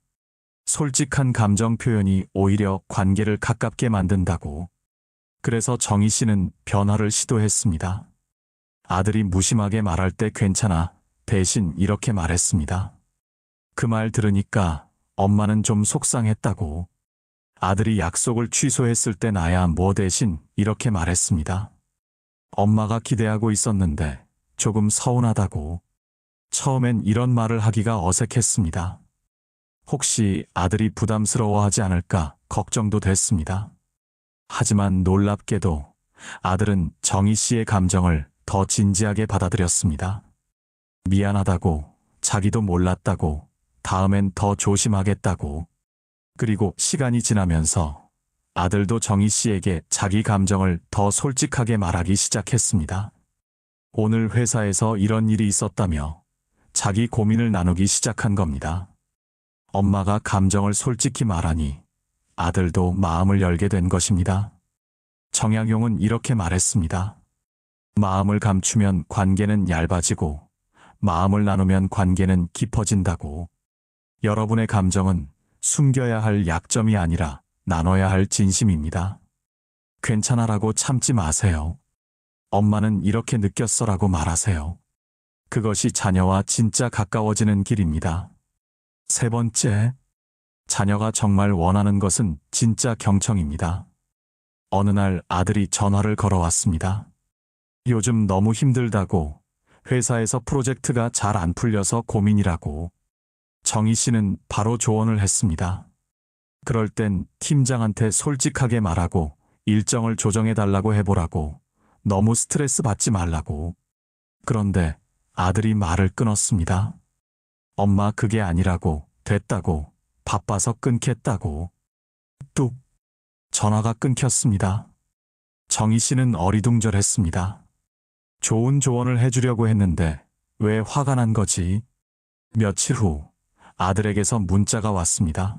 솔직한 감정 표현이 오히려 관계를 가깝게 만든다고. 그래서 정희 씨는 변화를 시도했습니다. 아들이 무심하게 말할 때 괜찮아 대신 이렇게 말했습니다. 그 말 들으니까 엄마는 좀 속상했다고. 아들이 약속을 취소했을 때 나야 뭐 대신 이렇게 말했습니다. 엄마가 기대하고 있었는데 조금 서운하다고. 처음엔 이런 말을 하기가 어색했습니다. 혹시 아들이 부담스러워하지 않을까 걱정도 됐습니다. 하지만 놀랍게도 아들은 정희 씨의 감정을 더 진지하게 받아들였습니다. 미안하다고, 자기도 몰랐다고, 다음엔 더 조심하겠다고. 그리고 시간이 지나면서 아들도 정희 씨에게 자기 감정을 더 솔직하게 말하기 시작했습니다. 오늘 회사에서 이런 일이 있었다며, 자기 고민을 나누기 시작한 겁니다. 엄마가 감정을 솔직히 말하니 아들도 마음을 열게 된 것입니다. 정약용은 이렇게 말했습니다. 마음을 감추면 관계는 얇아지고 마음을 나누면 관계는 깊어진다고. 여러분의 감정은 숨겨야 할 약점이 아니라 나눠야 할 진심입니다. 괜찮아라고 참지 마세요. 엄마는 이렇게 느꼈어라고 말하세요. 그것이 자녀와 진짜 가까워지는 길입니다. 세 번째, 자녀가 정말 원하는 것은 진짜 경청입니다. 어느 날 아들이 전화를 걸어왔습니다. 요즘 너무 힘들다고, 회사에서 프로젝트가 잘 안 풀려서 고민이라고. 정희 씨는 바로 조언을 했습니다. 그럴 땐 팀장한테 솔직하게 말하고 일정을 조정해달라고 해보라고. 너무 스트레스 받지 말라고. 그런데 아들이 말을 끊었습니다. 엄마 그게 아니라고, 됐다고, 바빠서 끊겠다고. 뚝. 전화가 끊겼습니다. 정희 씨는 어리둥절했습니다. 좋은 조언을 해주려고 했는데 왜 화가 난 거지? 며칠 후 아들에게서 문자가 왔습니다.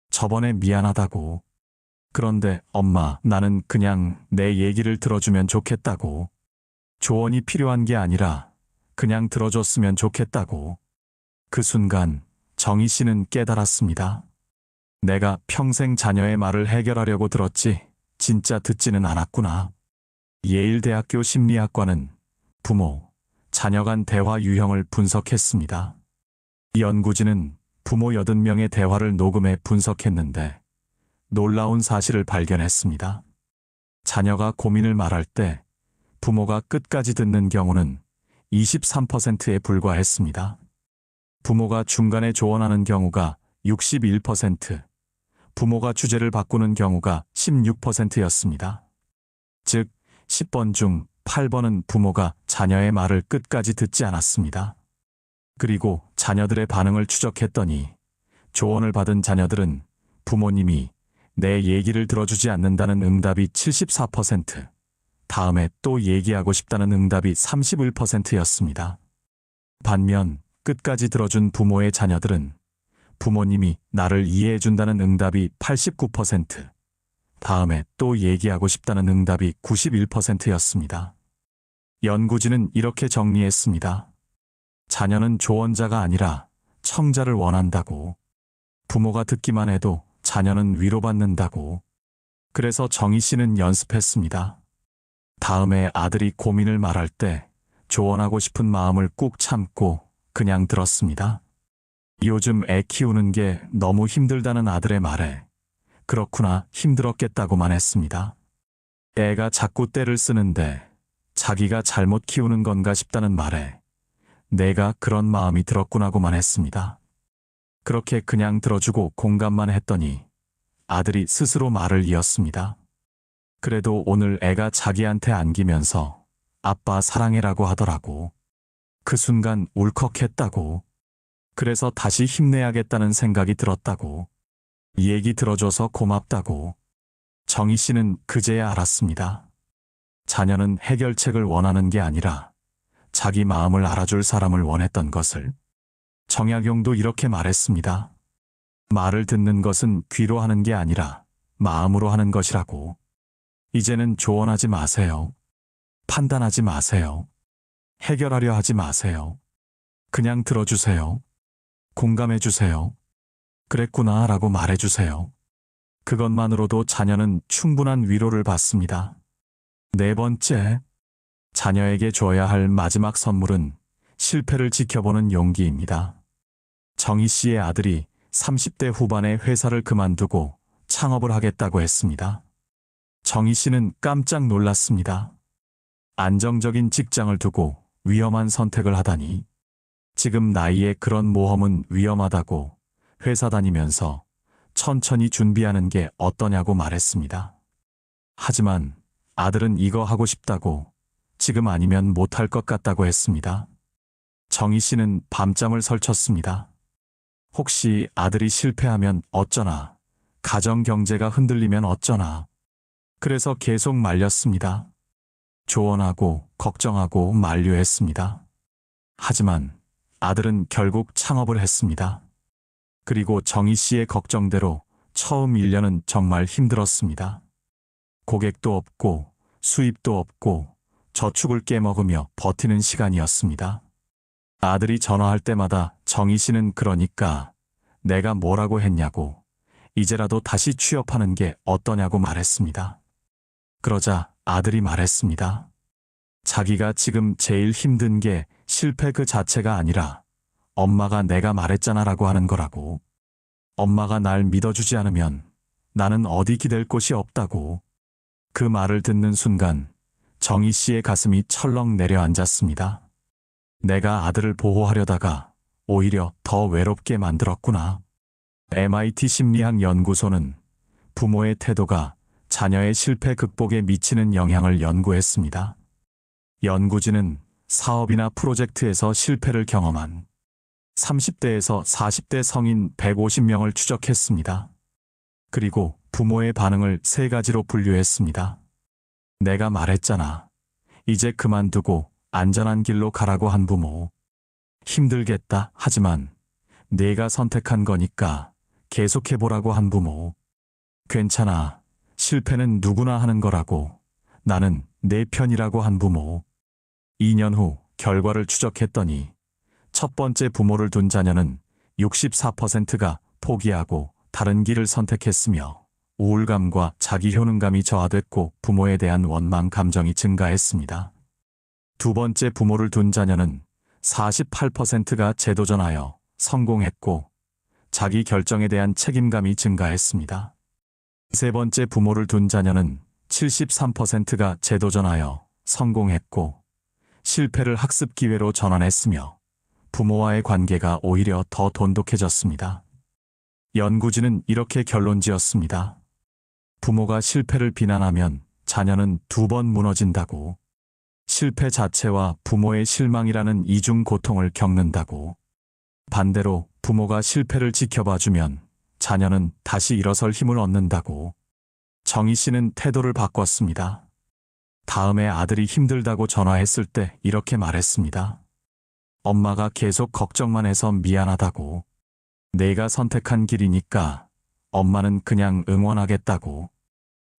저번에 미안하다고. 그런데 엄마, 나는 그냥 내 얘기를 들어주면 좋겠다고. 조언이 필요한 게 아니라 그냥 들어줬으면 좋겠다고. 그 순간 정희 씨는 깨달았습니다. 내가 평생 자녀의 말을 해결하려고 들었지 진짜 듣지는 않았구나. 예일대학교 심리학과는 부모, 자녀 간 대화 유형을 분석했습니다. 연구진은 부모 80명의 대화를 녹음해 분석했는데 놀라운 사실을 발견했습니다. 자녀가 고민을 말할 때 부모가 끝까지 듣는 경우는 23%에 불과했습니다. 부모가 중간에 조언하는 경우가 61%, 부모가 주제를 바꾸는 경우가 16%였습니다. 즉, 10번 중 8번은 부모가 자녀의 말을 끝까지 듣지 않았습니다. 그리고 자녀들의 반응을 추적했더니 조언을 받은 자녀들은 부모님이 내 얘기를 들어주지 않는다는 응답이 74%, 다음에 또 얘기하고 싶다는 응답이 31%였습니다. 반면 끝까지 들어준 부모의 자녀들은 부모님이 나를 이해해준다는 응답이 89%, 다음에 또 얘기하고 싶다는 응답이 91%였습니다. 연구진은 이렇게 정리했습니다. 자녀는 조언자가 아니라 청자를 원한다고. 부모가 듣기만 해도 자녀는 위로받는다고. 그래서 정희 씨는 연습했습니다. 다음에 아들이 고민을 말할 때 조언하고 싶은 마음을 꾹 참고 그냥 들었습니다. 요즘 애 키우는 게 너무 힘들다는 아들의 말에 그렇구나, 힘들었겠다고만 했습니다. 애가 자꾸 떼를 쓰는데 자기가 잘못 키우는 건가 싶다는 말에 내가 그런 마음이 들었구나고만 했습니다. 그렇게 그냥 들어주고 공감만 했더니 아들이 스스로 말을 이었습니다. 그래도 오늘 애가 자기한테 안기면서 아빠 사랑해라고 하더라고. 그 순간 울컥했다고. 그래서 다시 힘내야겠다는 생각이 들었다고. 얘기 들어줘서 고맙다고. 정희 씨는 그제야 알았습니다. 자녀는 해결책을 원하는 게 아니라 자기 마음을 알아줄 사람을 원했던 것을. 정약용도 이렇게 말했습니다. 말을 듣는 것은 귀로 하는 게 아니라 마음으로 하는 것이라고. 이제는 조언하지 마세요. 판단하지 마세요. 해결하려 하지 마세요. 그냥 들어주세요. 공감해주세요. 그랬구나 라고 말해주세요. 그것만으로도 자녀는 충분한 위로를 받습니다. 네 번째, 자녀에게 줘야 할 마지막 선물은 실패를 지켜보는 용기입니다. 정희 씨의 아들이 30대 후반에 회사를 그만두고 창업을 하겠다고 했습니다. 정희 씨는 깜짝 놀랐습니다. 안정적인 직장을 두고 위험한 선택을 하다니. 지금 나이에 그런 모험은 위험하다고 회사 다니면서 천천히 준비하는 게 어떠냐고 말했습니다. 하지만 아들은 이거 하고 싶다고, 지금 아니면 못할 것 같다고 했습니다. 정희 씨는 밤잠을 설쳤습니다. 혹시 아들이 실패하면 어쩌나, 가정 경제가 흔들리면 어쩌나. 그래서 계속 말렸습니다. 조언하고 걱정하고 만류했습니다. 하지만 아들은 결국 창업을 했습니다. 그리고 정희 씨의 걱정대로 처음 1년은 정말 힘들었습니다. 고객도 없고 수입도 없고 저축을 깨먹으며 버티는 시간이었습니다. 아들이 전화할 때마다 정희 씨는 그러니까 내가 뭐라고 했냐고 이제라도 다시 취업하는 게 어떠냐고 말했습니다. 그러자 아들이 말했습니다. 자기가 지금 제일 힘든 게 실패 그 자체가 아니라 엄마가 내가 말했잖아라고 하는 거라고. 엄마가 날 믿어주지 않으면 나는 어디 기댈 곳이 없다고. 그 말을 듣는 순간 정희 씨의 가슴이 철렁 내려앉았습니다. 내가 아들을 보호하려다가 오히려 더 외롭게 만들었구나. MIT 심리학 연구소는 부모의 태도가 자녀의 실패 극복에 미치는 영향을 연구했습니다. 연구진은 사업이나 프로젝트에서 실패를 경험한 30대에서 40대 성인 150명을 추적했습니다. 그리고 부모의 반응을 3가지로 분류했습니다. 내가 말했잖아. 이제 그만두고 안전한 길로 가라고 한 부모. 힘들겠다 하지만 내가 선택한 거니까 계속해보라고 한 부모. 괜찮아. 실패는 누구나 하는 거라고. 나는 내 편이라고 한 부모. 2년 후 결과를 추적했더니 첫 번째 부모를 둔 자녀는 64%가 포기하고 다른 길을 선택했으며 우울감과 자기 효능감이 저하됐고 부모에 대한 원망 감정이 증가했습니다. 두 번째 부모를 둔 자녀는 48%가 재도전하여 성공했고 자기 결정에 대한 책임감이 증가했습니다. 세 번째 부모를 둔 자녀는 73%가 재도전하여 성공했고 실패를 학습 기회로 전환했으며 부모와의 관계가 오히려 더 돈독해졌습니다. 연구진은 이렇게 결론지었습니다. 부모가 실패를 비난하면 자녀는 2번 무너진다고. 실패 자체와 부모의 실망이라는 이중 고통을 겪는다고. 반대로 부모가 실패를 지켜봐주면 자녀는 다시 일어설 힘을 얻는다고. 정희 씨는 태도를 바꿨습니다. 다음에 아들이 힘들다고 전화했을 때 이렇게 말했습니다. 엄마가 계속 걱정만 해서 미안하다고. 내가 선택한 길이니까 엄마는 그냥 응원하겠다고.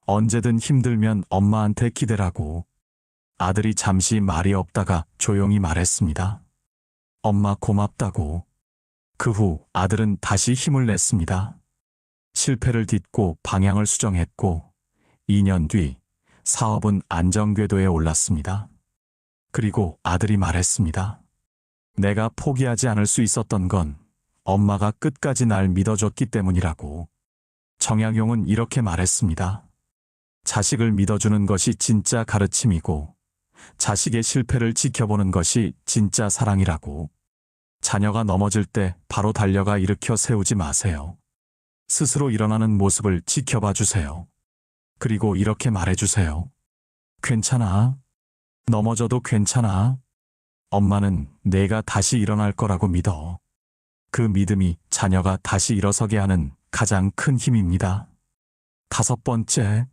언제든 힘들면 엄마한테 기대라고. 아들이 잠시 말이 없다가 조용히 말했습니다. 엄마 고맙다고. 그 후 아들은 다시 힘을 냈습니다. 실패를 딛고 방향을 수정했고 2년 뒤 사업은 안정궤도에 올랐습니다. 그리고 아들이 말했습니다. 내가 포기하지 않을 수 있었던 건 엄마가 끝까지 날 믿어줬기 때문이라고. 정약용은 이렇게 말했습니다. 자식을 믿어주는 것이 진짜 가르침이고 자식의 실패를 지켜보는 것이 진짜 사랑이라고. 자녀가 넘어질 때 바로 달려가 일으켜 세우지 마세요. 스스로 일어나는 모습을 지켜봐 주세요. 그리고 이렇게 말해주세요. 괜찮아. 넘어져도 괜찮아. 엄마는 내가 다시 일어날 거라고 믿어. 그 믿음이 자녀가 다시 일어서게 하는 가장 큰 힘입니다. 5번째,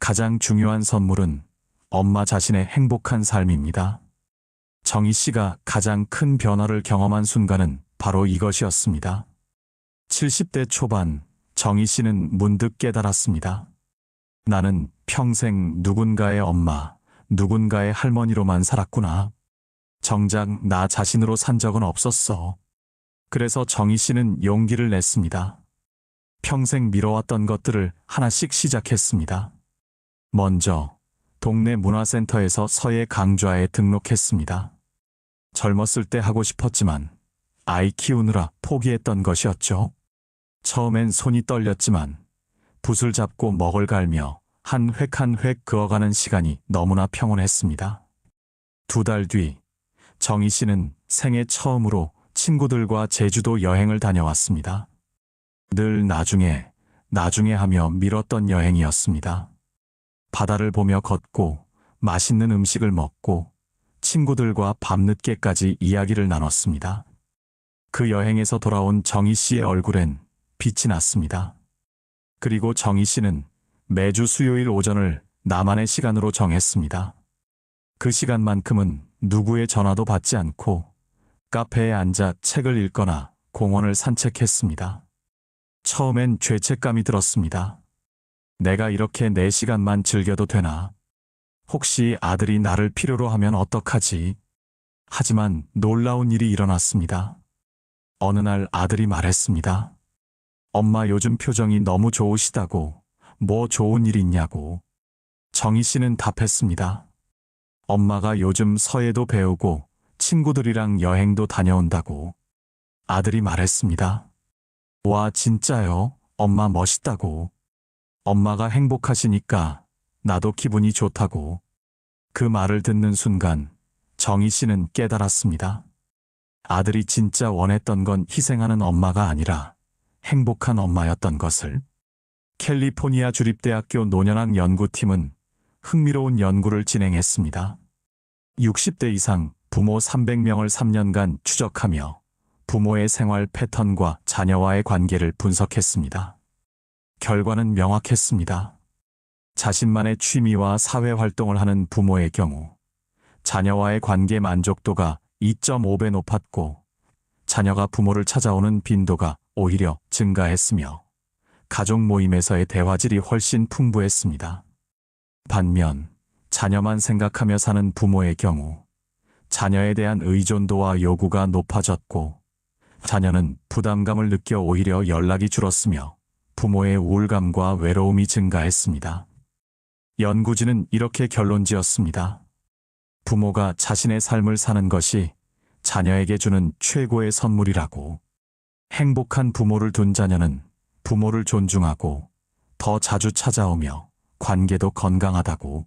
가장 중요한 선물은 엄마 자신의 행복한 삶입니다. 정희 씨가 가장 큰 변화를 경험한 순간은 바로 이것이었습니다. 70대 초반, 정희 씨는 문득 깨달았습니다. 나는 평생 누군가의 엄마, 누군가의 할머니로만 살았구나. 정작 나 자신으로 산 적은 없었어. 그래서 정희 씨는 용기를 냈습니다. 평생 미뤄왔던 것들을 하나씩 시작했습니다. 먼저 동네 문화센터에서 서예 강좌에 등록했습니다. 젊었을 때 하고 싶었지만 아이 키우느라 포기했던 것이었죠. 처음엔 손이 떨렸지만 붓을 잡고 먹을 갈며 한 획 한 획 그어가는 시간이 너무나 평온했습니다. 2달 뒤 정희 씨는 생애 처음으로 친구들과 제주도 여행을 다녀왔습니다. 늘 나중에 하며 미뤘던 여행이었습니다. 바다를 보며 걷고 맛있는 음식을 먹고 친구들과 밤늦게까지 이야기를 나눴습니다. 그 여행에서 돌아온 정희 씨의 얼굴엔 빛이 났습니다. 그리고 정희 씨는 매주 수요일 오전을 나만의 시간으로 정했습니다. 그 시간만큼은 누구의 전화도 받지 않고 카페에 앉아 책을 읽거나 공원을 산책했습니다. 처음엔 죄책감이 들었습니다. 내가 이렇게 내 시간만 즐겨도 되나? 혹시 아들이 나를 필요로 하면 어떡하지? 하지만 놀라운 일이 일어났습니다. 어느 날 아들이 말했습니다. 엄마 요즘 표정이 너무 좋으시다고. 뭐 좋은 일 있냐고. 정희 씨는 답했습니다. 엄마가 요즘 서예도 배우고 친구들이랑 여행도 다녀온다고. 아들이 말했습니다. 와, 진짜요? 엄마 멋있다고. 엄마가 행복하시니까 나도 기분이 좋다고. 그 말을 듣는 순간 정희 씨는 깨달았습니다. 아들이 진짜 원했던 건 희생하는 엄마가 아니라 행복한 엄마였던 것을. 캘리포니아 주립대학교 노년학 연구팀은 흥미로운 연구를 진행했습니다. 60대 이상 부모 300명을 3년간 추적하며 부모의 생활 패턴과 자녀와의 관계를 분석했습니다. 결과는 명확했습니다. 자신만의 취미와 사회 활동을 하는 부모의 경우 자녀와의 관계 만족도가 2.5배 높았고 자녀가 부모를 찾아오는 빈도가 오히려 증가했으며 가족 모임에서의 대화질이 훨씬 풍부했습니다. 반면 자녀만 생각하며 사는 부모의 경우 자녀에 대한 의존도와 요구가 높아졌고 자녀는 부담감을 느껴 오히려 연락이 줄었으며 부모의 우울감과 외로움이 증가했습니다. 연구진은 이렇게 결론지었습니다. 부모가 자신의 삶을 사는 것이 자녀에게 주는 최고의 선물이라고. 행복한 부모를 둔 자녀는 부모를 존중하고 더 자주 찾아오며 관계도 건강하다고.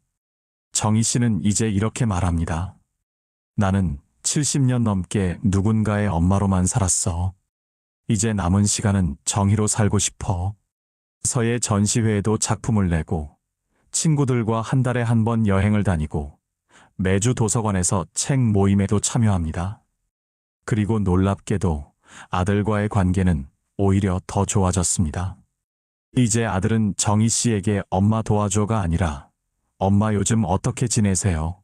정희 씨는 이제 이렇게 말합니다. 나는 70년 넘게 누군가의 엄마로만 살았어. 이제 남은 시간은 정희로 살고 싶어. 서예 전시회에도 작품을 내고 친구들과 한 달에 한 번 여행을 다니고 매주 도서관에서 책 모임에도 참여합니다. 그리고 놀랍게도 아들과의 관계는 오히려 더 좋아졌습니다. 이제 아들은 정희 씨에게 엄마 도와줘가 아니라 엄마 요즘 어떻게 지내세요?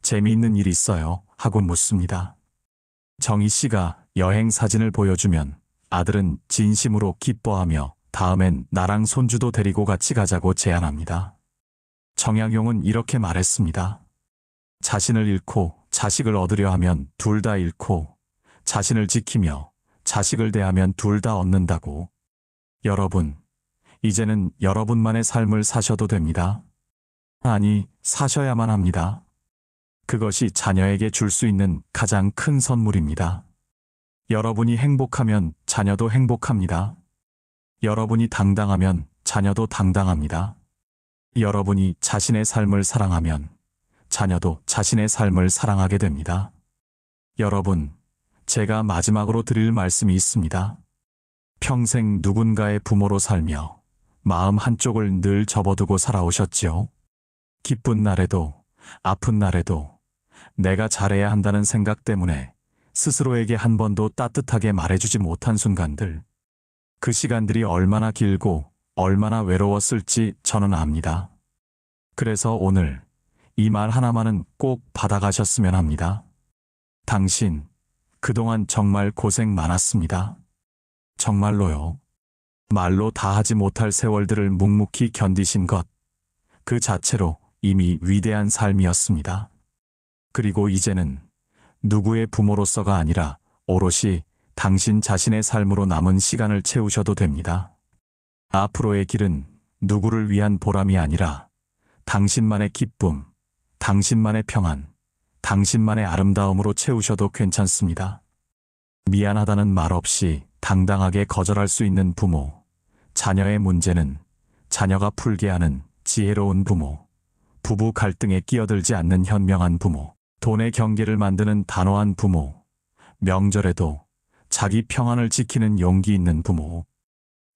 재미있는 일 있어요? 하고 묻습니다. 정희 씨가 여행 사진을 보여주면 아들은 진심으로 기뻐하며 다음엔 나랑 손주도 데리고 같이 가자고 제안합니다. 정약용은 이렇게 말했습니다. 자신을 잃고 자식을 얻으려 하면 둘 다 잃고 자신을 지키며 자식을 대하면 둘 다 얻는다고. 여러분, 이제는 여러분만의 삶을 사셔도 됩니다. 아니, 사셔야만 합니다. 그것이 자녀에게 줄 수 있는 가장 큰 선물입니다. 여러분이 행복하면 자녀도 행복합니다. 여러분이 당당하면 자녀도 당당합니다. 여러분이 자신의 삶을 사랑하면 자녀도 자신의 삶을 사랑하게 됩니다. 여러분, 제가 마지막으로 드릴 말씀이 있습니다. 평생 누군가의 부모로 살며 마음 한쪽을 늘 접어두고 살아오셨지요. 기쁜 날에도 아픈 날에도 내가 잘해야 한다는 생각 때문에 스스로에게 한 번도 따뜻하게 말해주지 못한 순간들, 그 시간들이 얼마나 길고 얼마나 외로웠을지 저는 압니다. 그래서 오늘 이 말 하나만은 꼭 받아가셨으면 합니다. 당신, 그동안 정말 고생 많았습니다. 정말로요. 말로 다 하지 못할 세월들을 묵묵히 견디신 것, 그 자체로 이미 위대한 삶이었습니다. 그리고 이제는 누구의 부모로서가 아니라 오롯이 당신 자신의 삶으로 남은 시간을 채우셔도 됩니다. 앞으로의 길은 누구를 위한 보람이 아니라 당신만의 기쁨, 당신만의 평안, 당신만의 아름다움으로 채우셔도 괜찮습니다. 미안하다는 말 없이 당당하게 거절할 수 있는 부모, 자녀의 문제는 자녀가 풀게 하는 지혜로운 부모, 부부 갈등에 끼어들지 않는 현명한 부모, 돈의 경계를 만드는 단호한 부모, 명절에도 자기 평안을 지키는 용기 있는 부모,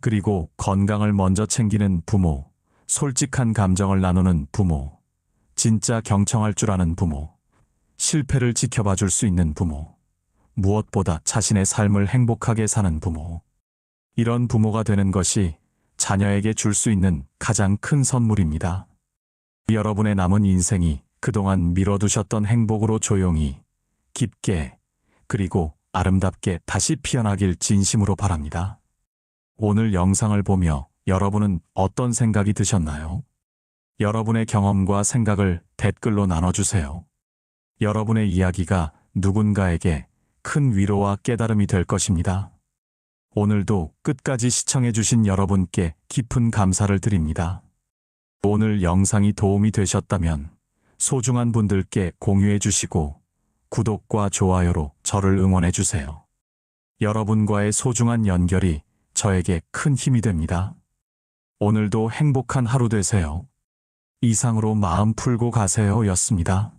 그리고 건강을 먼저 챙기는 부모, 솔직한 감정을 나누는 부모, 진짜 경청할 줄 아는 부모, 실패를 지켜봐 줄 수 있는 부모, 무엇보다 자신의 삶을 행복하게 사는 부모. 이런 부모가 되는 것이 자녀에게 줄 수 있는 가장 큰 선물입니다. 여러분의 남은 인생이 그동안 미뤄두셨던 행복으로 조용히, 깊게, 그리고 아름답게 다시 피어나길 진심으로 바랍니다. 오늘 영상을 보며 여러분은 어떤 생각이 드셨나요? 여러분의 경험과 생각을 댓글로 나눠주세요. 여러분의 이야기가 누군가에게 큰 위로와 깨달음이 될 것입니다. 오늘도 끝까지 시청해주신 여러분께 깊은 감사를 드립니다. 오늘 영상이 도움이 되셨다면 소중한 분들께 공유해주시고 구독과 좋아요로 저를 응원해주세요. 여러분과의 소중한 연결이 저에게 큰 힘이 됩니다. 오늘도 행복한 하루 되세요. 이상으로 마음 풀고 가세요 였습니다.